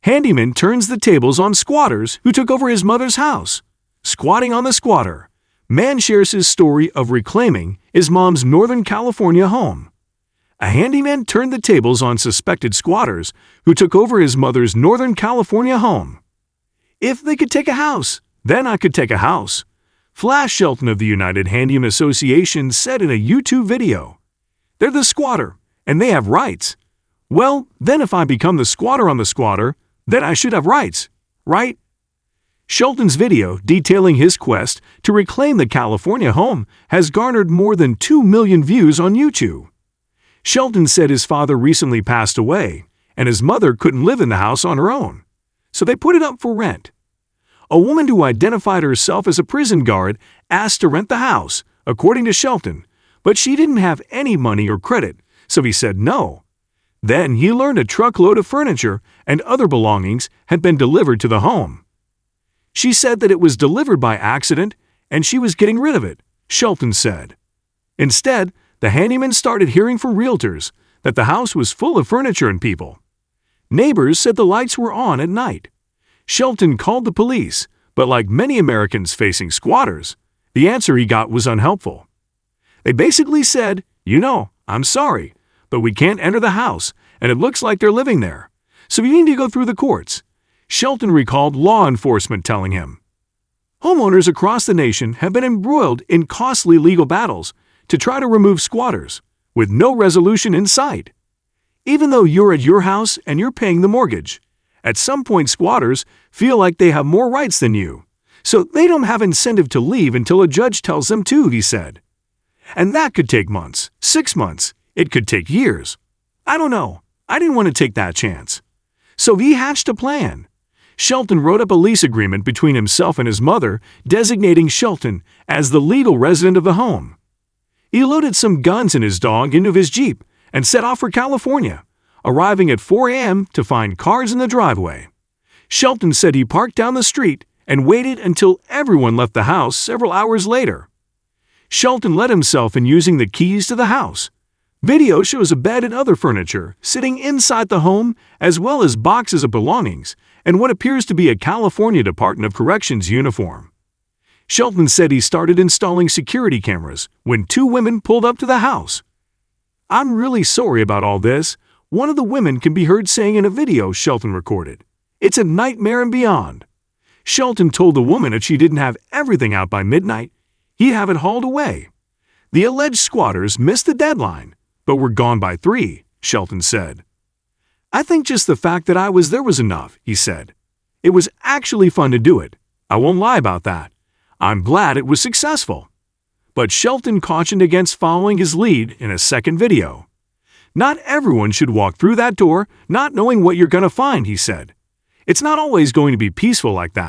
Handyman turns the tables on squatters who took over his mother's house. Squatting on the squatter. Man shares his story of reclaiming his mom's Northern California home. A handyman turned the tables on suspected squatters who took over his mother's Northern California home. If they could take a house, then I could take a house. Flash Shelton of the United Handyman Association said in a YouTube video. They're the squatter, and they have rights. Well, then if I become the squatter on the squatter, then I should have rights, right? Shelton's video detailing his quest to reclaim the California home has garnered more than 2 million views on YouTube. Shelton said his father recently passed away, and his mother couldn't live in the house on her own, so they put it up for rent. A woman who identified herself as a prison guard asked to rent the house, according to Shelton, but she didn't have any money or credit, so he said no. Then he learned a truckload of furniture and other belongings had been delivered to the home. She said that it was delivered by accident and she was getting rid of it, Shelton said. Instead, the handyman started hearing from realtors that the house was full of furniture and people. Neighbors said the lights were on at night. Shelton called the police, but like many Americans facing squatters, the answer he got was unhelpful. They basically said, I'm sorry, but we can't enter the house, and it looks like they're living there, so you need to go through the courts. Shelton recalled law enforcement telling him. Homeowners across the nation have been embroiled in costly legal battles to try to remove squatters, with no resolution in sight. Even though you're at your house and you're paying the mortgage, at some point squatters feel like they have more rights than you, so they don't have incentive to leave until a judge tells them to, he said. And that could take months, 6 months, it could take years. I don't know, I didn't want to take that chance. So he hatched a plan. Shelton wrote up a lease agreement between himself and his mother, designating Shelton as the legal resident of the home. He loaded some guns and his dog into his Jeep and set off for California, arriving at 4 a.m. to find cars in the driveway. Shelton said he parked down the street and waited until everyone left the house several hours later. Shelton let himself in using the keys to the house. Video shows a bed and other furniture sitting inside the home, as well as boxes of belongings and what appears to be a California Department of Corrections uniform. Shelton said he started installing security cameras when 2 women pulled up to the house. I'm really sorry about all this, one of the women can be heard saying in a video Shelton recorded. It's a nightmare and beyond. Shelton told the woman if she didn't have everything out by midnight, he'd have it hauled away. The alleged squatters missed the deadline, but were gone by 3, Shelton said. I think just the fact that I was there was enough, he said. It was actually fun to do it. I won't lie about that. I'm glad it was successful. But Shelton cautioned against following his lead in a second video. Not everyone should walk through that door not knowing what you're going to find, he said. It's not always going to be peaceful like that.